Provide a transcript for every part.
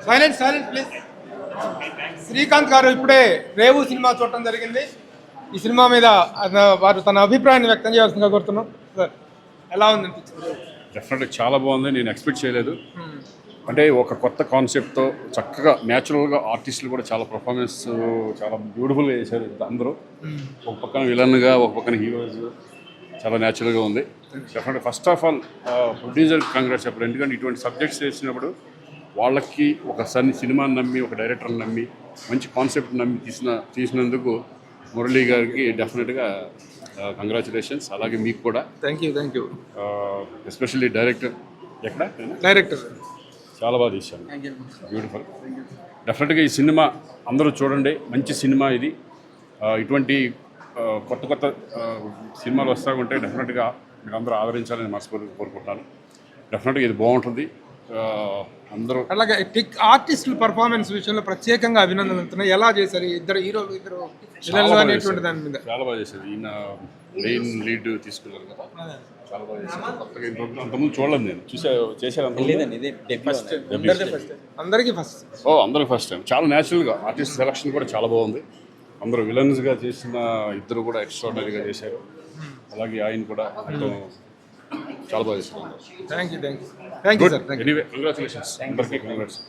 Silent silent please. Srikanth గారు ఇప్పుడే రేవు cinema చూడటం జరిగింది. ఈ సినిమా మీద వారు తన అభిప్రాయాన్ని వ్యక్తం చేయాల్సిందిగా కోరుతున్నాం. సార్ ఎలా ఉంది అనిపించింది? డెఫినెట్గా చాలా బాగుంది. నేను ఎక్స్పెక్ట్ చేయలేదు. అంటే ఒక కొత్త కాన్సెప్ట్తో చక్కగా న్యాచురల్గా ఆర్టిస్టులు కూడా చాలా పర్ఫార్మెన్స్ చాలా బ్యూటిఫుల్గా చేశారు అందరూ. ఒక పక్కన విలన్గా, ఒక పక్కన హీరోస్, చాలా న్యాచురల్గా ఉంది. డెఫినెట్గా first of all producer congrats చెప్పారు. ఎందుకంటే ఇటువంటి సబ్జెక్ట్స్ చేసినప్పుడు వాళ్ళకి ఒక సినిమాని నమ్మి, ఒక డైరెక్టర్ని నమ్మి, మంచి కాన్సెప్ట్ నమ్మి తీసినందుకు మురళీ గారికి డెఫినెట్గా కంగ్రాచులేషన్స్. అలాగే మీకు కూడా థ్యాంక్ యూ. ఎస్పెషల్లీ డైరెక్టర్ చాలా బాగా తీశాను, బ్యూటిఫుల్. డెఫినెట్గా ఈ సినిమా అందరూ చూడండి, మంచి సినిమా ఇది. ఇటువంటి కొత్త సినిమాలు వస్తూ ఉంటే డెఫినెట్గా మీరు అందరూ ఆదరించాలని మనస్ఫూర్తిగా కోరుకుంటున్నాను. డెఫినెట్గా ఇది బాగుంటుంది. అందరూ అలాగే ఆర్టిస్టుల పర్ఫార్మెన్స్ విషయంలో ప్రత్యేకంగా అభినందనలు. ఎలా చేశారు ఇద్దరు అనేటువంటి దాని మీద? చాలా బాగా చేశారు. ఈయన మెయిన్ లీడ్ తీసుకున్నారు కదా, చాలా బాగా చేశారు. కొత్తగా అంతకుముందు చూడలేదు, నేను చేశారు అందరికీ ఫస్ట్ టైం. చాలా న్యాచురల్గా ఆర్టిస్ట్ సెలక్షన్ కూడా చాలా బాగుంది. అందరూ విలన్స్గా చేసిన ఇద్దరు కూడా ఎక్స్ట్రాడినరీగా చేశారు. అలాగే ఆయన కూడా చాలా బాగా చేశారు. Thank you sir. Anyway congratulations అందరికీ. కంగ్రాట్స్.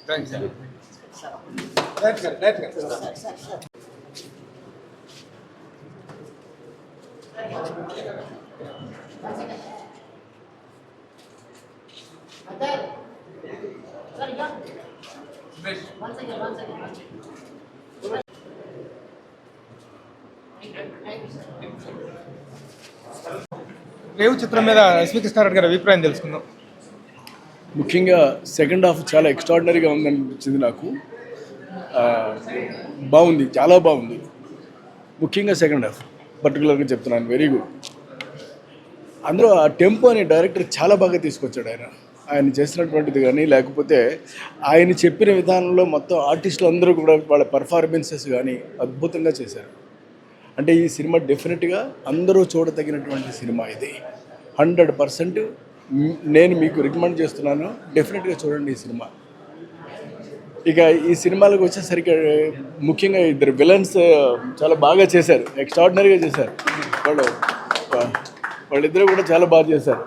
రేవు చిత్రం మీద ఎస్వి కృష్ణారెడ్డి గారి అభిప్రాయం తెలుసుకుందాం. ముఖ్యంగా సెకండ్ హాఫ్ చాలా ఎక్స్ట్రాడినరీగా ఉందనిపించింది నాకు. బాగుంది, చాలా బాగుంది. ముఖ్యంగా సెకండ్ హాఫ్ పర్టికులర్గా చెప్తున్నాను, వెరీ గుడ్. అందులో ఆ టెంపో అనే డైరెక్టర్ చాలా బాగా తీసుకొచ్చాడు. ఆయన చేసినటువంటిది కానీ, లేకపోతే ఆయన చెప్పిన విధానంలో మొత్తం ఆర్టిస్టులు అందరూ కూడా వాళ్ళ పర్ఫార్మెన్సెస్ కానీ అద్భుతంగా చేశారు. అంటే ఈ సినిమా డెఫినెట్గా అందరూ చూడతగినటువంటి సినిమా ఇది. 100% నేను మీకు రికమెండ్ చేస్తున్నాను. డెఫినెట్గా చూడండి ఈ సినిమా. ఇక ఈ సినిమాలకు వచ్చేసరికి ముఖ్యంగా ఇద్దరు విలన్స్ చాలా బాగా చేశారు, ఎక్స్ట్రాడినరీగా చేశారు. వాళ్ళిద్దరూ కూడా చాలా బాగా చేశారు.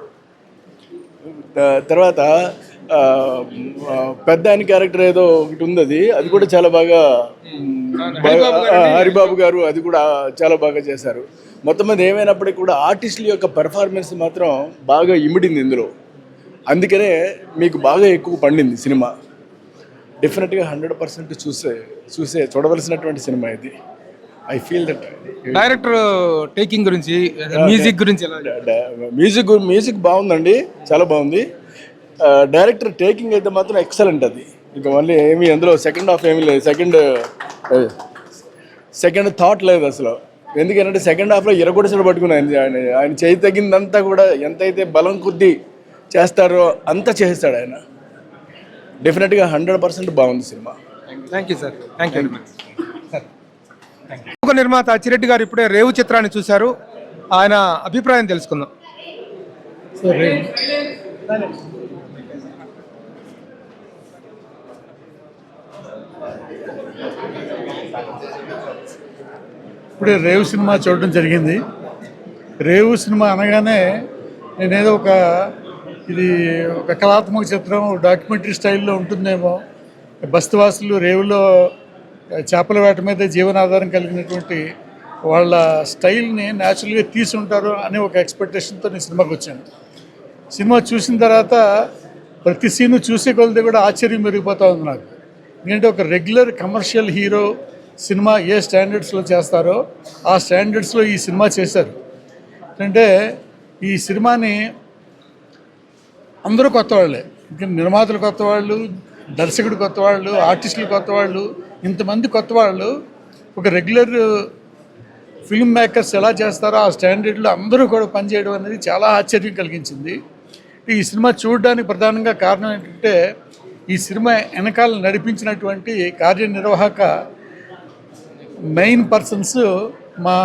తర్వాత పెద్ద ఆయన క్యారెక్టర్ ఏదో ఒకటి ఉంది, అది కూడా చాలా బాగా, హరిబాబు గారు అది కూడా చాలా బాగా చేశారు. మొత్తం మీద ఏమైనప్పటికీ కూడా ఆర్టిస్టుల యొక్క పెర్ఫార్మెన్స్ మాత్రం బాగా ఇమిడింది ఇందులో. అందుకనే మీకు బాగా ఎక్కువ పండింది సినిమా. డెఫినెట్గా 100% చూడవలసినటువంటి సినిమా ఇది. I feel that. Director taking గురించి, మ్యూజిక్ బాగుందండి, చాలా బాగుంది. డైరెక్టర్ టేకింగ్ అయితే మాత్రం ఎక్సలెంట్. అది ఇంకా మళ్ళీ ఏమీ అందులో సెకండ్ హాఫ్ ఏమీ లేదు, సెకండ్ థాట్ లేదు అసలు. ఎందుకంటే సెకండ్ హాఫ్లో ఇరగొడిసలు పట్టుకుని ఆయన చేయి తగ్గిందంతా కూడా ఎంతైతే బలం కొద్దీ చేస్తారో అంతా చేస్తాడు ఆయన. డెఫినెట్గా 100% బాగుంది సినిమా. Thank you sir. నిర్మాత అచ్చిరెడ్డి గారు ఇప్పుడే రేవు చిత్రాన్ని చూశారు. ఆయన అభిప్రాయం తెలుసుకుందాం. ఇప్పుడే రేవు సినిమా చూడడం జరిగింది. రేవు సినిమా అనగానే నేనేదో ఇది ఒక కళాత్మక చిత్రం, డాక్యుమెంటరీ స్టైల్లో ఉంటుందేమో, బస్తీవాసులు రేవులో చేపల వేట మీద జీవనాధారం కలిగినటువంటి వాళ్ళ స్టైల్ని న్యాచురల్గా తీసుంటారు అనే ఒక ఎక్స్పెక్టేషన్తో నేను సినిమాకి వచ్చాను. సినిమా చూసిన తర్వాత ప్రతి సీను చూసే కొలది కూడా ఆశ్చర్యం పెరిగిపోతూ ఉంది నాకు. ఎందుకంటే ఒక రెగ్యులర్ కమర్షియల్ హీరో సినిమా ఏ స్టాండర్డ్స్లో చేస్తారో ఆ స్టాండర్డ్స్లో ఈ సినిమా చేశారు. అంటే ఈ సినిమాని అందరూ కొత్త వాళ్ళే, ఇంకా నిర్మాతలు కొత్త వాళ్ళు, దర్శకుడు కొత్త వాళ్ళు, ఆర్టిస్టులు కొత్త వాళ్ళు, ఇంతమంది కొత్త వాళ్ళు ఒక రెగ్యులర్ ఫిల్మ్ మేకర్స్ ఎలా చేస్తారో ఆ స్టాండర్డ్లో అందరూ కూడా పనిచేయడం అనేది చాలా ఆశ్చర్యం కలిగించింది. ఈ సినిమా చూడడానికి ప్రధానంగా కారణం ఏంటంటే ఈ సినిమా వెనకాల నడిపించినటువంటి కార్యనిర్వాహక మెయిన్ పర్సన్స్ మా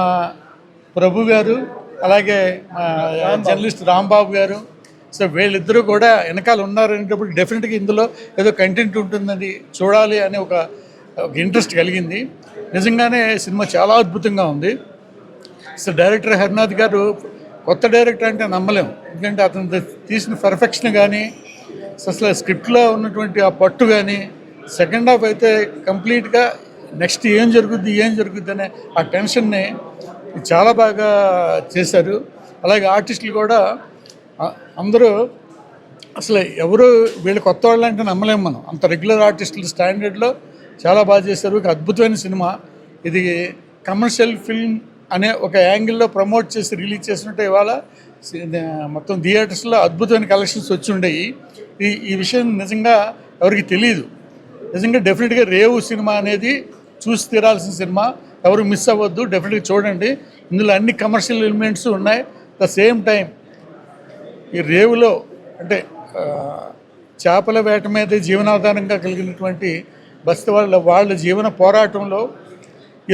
ప్రభు గారు, అలాగే మా జర్నలిస్ట్ రాంబాబు గారు, సో వీళ్ళిద్దరూ కూడా వెనకాల ఉన్నారనేటప్పుడు డెఫినెట్గా ఇందులో ఏదో కంటెంట్ ఉంటుందని చూడాలి అనే ఒక ఇంట్రెస్ట్ కలిగింది. నిజంగానే సినిమా చాలా అద్భుతంగా ఉంది. సో డైరెక్టర్ హరినాథ్ గారు కొత్త డైరెక్టర్ అంటే నమ్మలేము, ఎందుకంటే అతను తీసిన పర్ఫెక్షన్ కానీ అసలు స్క్రిప్ట్లో ఉన్నటువంటి ఆ పట్టు కానీ, సెకండ్ హాఫ్ అయితే కంప్లీట్గా నెక్స్ట్ ఏం జరుగుద్ది అనే ఆ టెన్షన్ని చాలా బాగా చేశారు. అలాగే ఆర్టిస్టులు కూడా అందరూ అసలు ఎవరు వీళ్ళు కొత్త వాళ్ళు అంటే నమ్మలేము మనం, అంత రెగ్యులర్ ఆర్టిస్టులు స్టాండర్డ్లో చాలా బాగా చేశారు. ఒక అద్భుతమైన సినిమా ఇది. కమర్షియల్ ఫిల్మ్ అనే ఒక యాంగిల్లో ప్రమోట్ చేసి రిలీజ్ చేసినట్టు ఇవాళ మొత్తం థియేటర్స్లో అద్భుతమైన కలెక్షన్స్ వచ్చి ఉండేవి. ఈ విషయం నిజంగా ఎవరికి తెలియదు. నిజంగా డెఫినెట్గా రేవు సినిమా అనేది చూసి తీరాల్సిన సినిమా, ఎవరు మిస్ అవ్వద్దు, డెఫినెట్గా చూడండి. ఇందులో అన్ని కమర్షియల్ ఎలిమెంట్స్ ఉన్నాయి. ద సేమ్ టైం ఈ రేవులో అంటే చేపల వేట మీద జీవనాధారంగా కలిగినటువంటి బస్తీ వాళ్ళ జీవన పోరాటంలో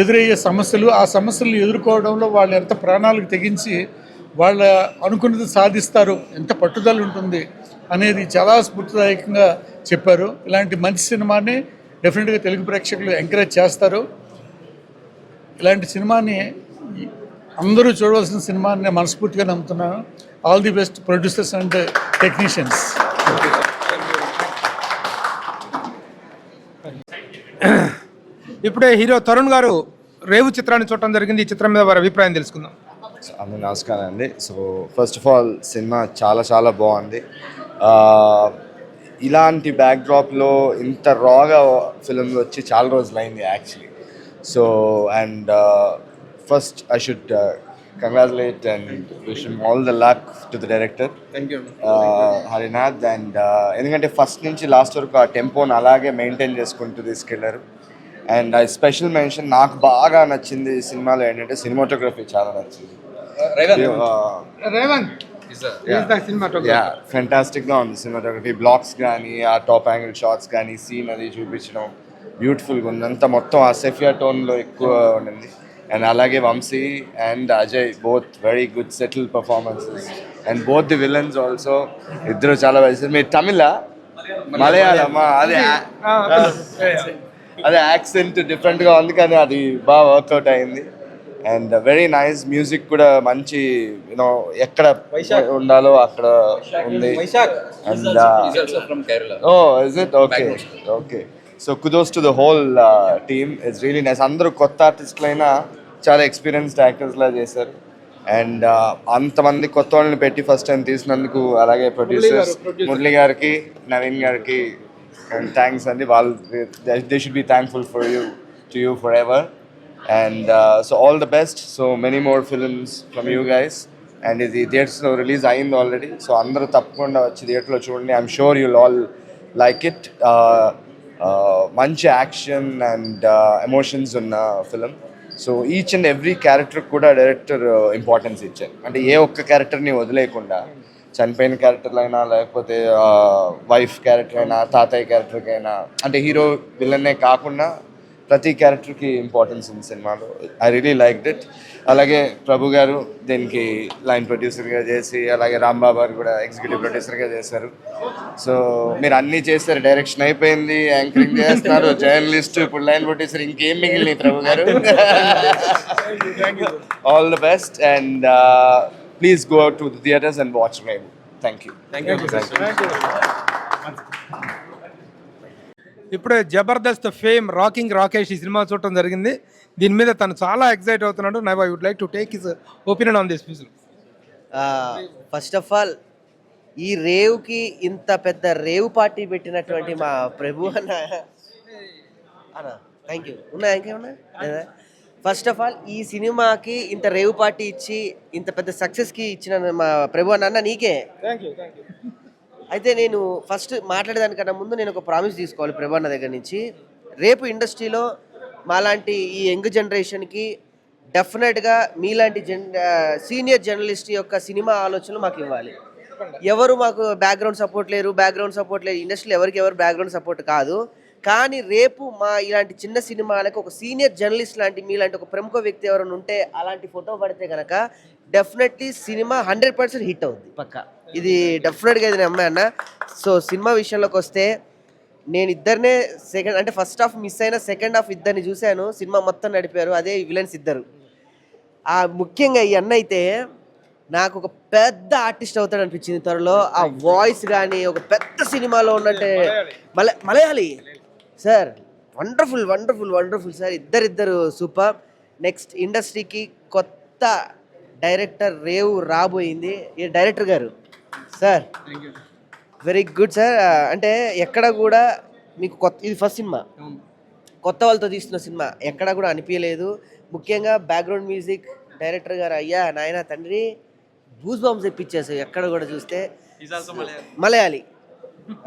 ఎదురయ్యే సమస్యలు, ఆ సమస్యలను ఎదుర్కోవడంలో వాళ్ళు ఎంత ప్రాణాలకు తెగించి వాళ్ళ అనుకున్నది సాధిస్తారు, ఎంత పట్టుదల ఉంటుంది అనేది చాలా స్ఫూర్తిదాయకంగా చెప్పారు. ఇలాంటి మంచి సినిమాని డెఫినెట్గా తెలుగు ప్రేక్షకులు ఎంకరేజ్ చేస్తారు. ఇలాంటి సినిమాని అందరూ చూడవలసిన సినిమా అని నేను మనస్ఫూర్తిగా నమ్ముతున్నాను. All the best producers and technicians. ఇప్పుడే హీరో తరుణ్ గారు రేవు చిత్రాన్ని చూడటం జరిగింది. ఈ చిత్రం మీద వారి అభిప్రాయం తెలుసుకుందాం. అందరూ నమస్కారం అండి. So first of all cinema చాలా బాగుంది. ఇలాంటి బ్యాక్డ్రాప్లో ఇంత రాగా ఫిల్మ్ వచ్చి చాలా రోజులైంది actually. So and first I should congratulate and wish him all the luck to the director Harinath. And ఎందుకంటే ఫస్ట్ నుంచి లాస్ట్ వరకు ఆ టెంపోని అలాగే మెయింటైన్ చేసుకుంటూ తీసుకెళ్లారు. అండ్ ఐ స్పెషల్ మెన్షన్, నాకు బాగా నచ్చింది ఈ సినిమాలో ఏంటంటే సినిమాటోగ్రఫీ చాలా నచ్చింది. ఫెంటాస్టిక్గా ఉంది సినిమాటోగ్రఫీ. బ్లాక్స్ కానీ, ఆ టాప్ యాంగిల్ షాట్స్ కానీ, సీన్ అది చూపించడం బ్యూటిఫుల్గా ఉంది. అంతా మొత్తం ఆ సెఫియా టోన్లో ఎక్కువ ఉండింది. అండ్ అలాగే Vamsi and Ajay both very good settle performances. And both the villains also ఇద్దరు చాలా బాగా. మీరు తమిళ మలయాళమా? అదే యాక్సెంట్ డిఫరెంట్గా ఉంది కానీ అది బాగా వర్కౌట్ అయింది. అండ్ వెరీ నైస్ మ్యూజిక్ కూడా మంచి యూనో ఎక్కడ ఉండాలో అక్కడ ఉంది. And is it okay. So కుదోస్ to the whole team. It's really nice. అందరూ కొత్త ఆర్టిస్టులు అయినా చాలా ఎక్స్పీరియన్స్డ్ యాక్టర్స్లా చేశారు. అండ్ అంతమంది కొత్త వాళ్ళని పెట్టి ఫస్ట్ టైం తీసినందుకు, అలాగే ప్రొడ్యూసర్స్ మురళి గారికి, నవీన్ గారికి and thanks అండి. వాళ్ళు they should be thankful to you forever. And so all the best. So many more films from you guys. And ఇది థియేటర్స్లో రిలీజ్ అయింది ఆల్రెడీ. సో అందరూ తప్పకుండా వచ్చి థియేటర్లో చూడండి. I'm sure you'll all like it. మంచి యాక్షన్ అండ్ ఎమోషన్స్ ఉన్న film. So each and every character కూడా డైరెక్టర్ ఇంపార్టెన్స్ ఇచ్చారు. అంటే ఏ ఒక్క క్యారెక్టర్ని వదిలేయకుండా, చనిపోయిన క్యారెక్టర్లు అయినా, లేకపోతే వైఫ్ క్యారెక్టర్ అయినా, తాతయ్య క్యారెక్టర్కి అయినా, అంటే హీరో విలన్నే కాకుండా ప్రతి క్యారెక్టర్కి ఇంపార్టెన్స్ ఉంది సినిమాలో. I really liked it. అలాగే ప్రభు గారు దీనికి లైన్ ప్రొడ్యూసర్గా చేసి, అలాగే రాంబాబు గారు కూడా ఎగ్జిక్యూటివ్ ప్రొడ్యూసర్గా చేశారు. సో మీరు అన్నీ చేస్తారు, డైరెక్షన్ అయిపోయింది, యాంకరింగ్ చేస్తున్నారు, జర్నలిస్ట్, ఇప్పుడు లైన్ ప్రొడ్యూసర్, ఇంకేం మిగిలినాయి ప్రభు గారు. All the best. And please go out to the theaters and watch Rain. Thank you. ఇప్పుడే జబర్దస్త్ ఫేమ్ రాకింగ్ రాకేష్ ఈ సినిమా చూడటం జరిగింది. దీని మీద తను చాలా ఎక్సైట్ అవుతున్నాడు. నై I would like to take his opinion on this film. First of all ఈ రేవ్కి ఇంత పెద్ద రేవ్ పార్టీ పెట్టినటువంటి మా ప్రభు అన్న థ్యాంక్ యూ. ఉన్నాయా ఇంకేమన్నా? ఫస్ట్ ఆఫ్ ఆల్ ఈ సినిమాకి ఇంత రేవ్ పార్టీ ఇచ్చి ఇంత పెద్ద సక్సెస్కి ఇచ్చిన మా ప్రభు అన్న నీకే. అయితే నేను ఫస్ట్ మాట్లాడేదానికన్నా ముందు నేను ఒక ప్రామిస్ తీసుకోవాలి ప్రభు అన్న దగ్గర నుంచి. రేపు ఇండస్ట్రీలో మాలాంటి ఈ యంగ్ జనరేషన్కి డెఫినెట్గా మీలాంటి సీనియర్ జర్నలిస్ట్ యొక్క సినిమా ఆలోచనలు మాకు ఇవ్వాలి. ఎవరు మాకు బ్యాక్గ్రౌండ్ సపోర్ట్ లేరు ఇండస్ట్రీలో ఎవరు బ్యాక్గ్రౌండ్ సపోర్ట్ కాదు. కానీ రేపు మా ఇలాంటి చిన్న సినిమాలకు ఒక సీనియర్ జర్నలిస్ట్ లాంటి మీలాంటి ఒక ప్రముఖ వ్యక్తి ఎవరైనా ఉంటే అలాంటి ఫోటో పడితే కనుక డెఫినెట్లీ సినిమా 100% హిట్ అవుద్ది పక్కా. ఇది డెఫినెట్గా ఇది నమ్మే అన్న. సో సినిమా విషయంలోకి వస్తే నేను ఇద్దరినే సెకండ్ అంటే ఫస్ట్ హాఫ్ మిస్ అయిన సెకండ్ హాఫ్ ఇద్దరిని చూశాను. సినిమా మొత్తం నడిపారు. అదే విలన్స్ ఇద్దరు. ముఖ్యంగా ఈ అన్న అయితే నాకు ఒక పెద్ద ఆర్టిస్ట్ అవుతాడు అనిపించింది త్వరలో. ఆ వాయిస్ కానీ ఒక పెద్ద సినిమాలో ఉన్నట్టే. Malayali sir, wonderful wonderful wonderful sir. ఇద్దరిద్దరు సూపర్. నెక్స్ట్ ఇండస్ట్రీకి కొత్త డైరెక్టర్ రేవు రాబోయింది. ఈ డైరెక్టర్ గారు సార్ వెరీ గుడ్ సార్. అంటే ఎక్కడ కూడా మీకు కొత్త, ఇది ఫస్ట్ సినిమా, కొత్త వాళ్ళతో తీస్తున్న సినిమా ఎక్కడ కూడా అనిపించలేదు. ముఖ్యంగా బ్యాక్గ్రౌండ్ మ్యూజిక్ డైరెక్టర్ గారు అయ్యా నాయన తండ్రి బూస్ బాంబ్స్ తెప్పించేసావు ఎక్కడ కూడా చూస్తే. మలయాళీ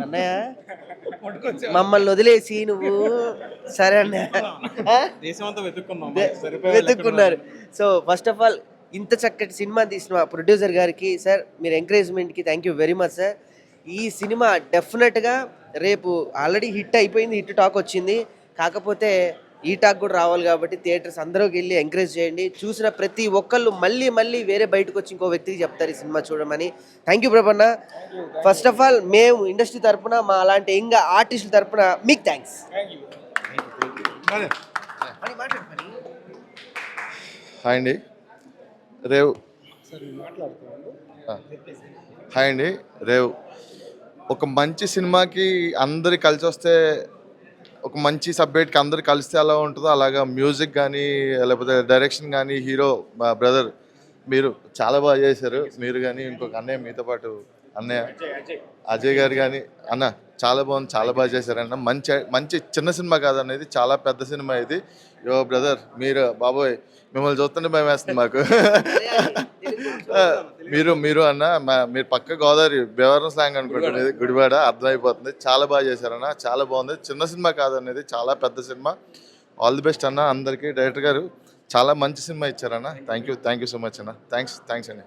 అన్నయ్య మమ్మల్ని వదిలేసి నువ్వు సరే అన్నయ్య వెతుక్కున్నారు. సో ఫస్ట్ ఆఫ్ ఆల్ ఇంత చక్కటి సినిమా తీసిన ప్రొడ్యూసర్ గారికి సార్, మీరు ఎంకరేజ్మెంట్కి thank you very much sir. ఈ సినిమా డెఫినెట్గా రేపు ఆల్రెడీ హిట్ అయిపోయింది, హిట్ టాక్ వచ్చింది. కాకపోతే ఈ టాక్ కూడా రావాలి కాబట్టి థియేటర్స్ అందరికి వెళ్ళి ఎంకరేజ్ చేయండి. చూసిన ప్రతి ఒక్కళ్ళు మళ్ళీ మళ్ళీ వేరే బయటకు వచ్చి ఇంకో వ్యక్తికి చెప్తారు ఈ సినిమా చూడమని. థ్యాంక్ యూ ప్రభన్న. ఫస్ట్ ఆఫ్ ఆల్ మేము ఇండస్ట్రీ తరపున, మా అలాంటి ఇంకా ఆర్టిస్టుల తరపున మీకు థ్యాంక్స్. హాయ్ అండి, రేవ్. హాయ్ అండి, రేవ్. ఒక మంచి సినిమాకి అందరు కలిసి వస్తే, ఒక మంచి సబ్జెక్ట్కి అందరు కలిస్తే ఎలా ఉంటుందో అలాగా మ్యూజిక్ కానీ లేకపోతే డైరెక్షన్ కానీ, హీరో మా బ్రదర్ మీరు చాలా బాగా చేశారు. మీరు కానీ ఇంకొక అన్నయ్య, మీతో పాటు అన్నయ్య అజయ్ గారు కానీ, అన్న చాలా బాగుంది, చాలా బాగా చేశారన్న. మంచి మంచి చిన్న సినిమా కాదనేది, చాలా పెద్ద సినిమా ఇది. యో బ్రదర్, మీరు బాబోయ్ మిమ్మల్ని చూస్తుంటే భయం వేస్తుంది మాకు. మీరు అన్న మీరు పక్క గోదావరి బేవరం స్లాంగ్ అనుకుంటుంది, గుడివాడ అర్థమైపోతుంది. చాలా బాగా చేశారన్న, చాలా బాగుంది. చిన్న సినిమా కాదనేది, చాలా పెద్ద సినిమా. ఆల్ ది బెస్ట్ అన్న అందరికీ. డైరెక్టర్ గారు చాలా మంచి సినిమా ఇచ్చారన్న. థ్యాంక్ యూ సో మచ్ అన్న. థ్యాంక్స్ అన్న.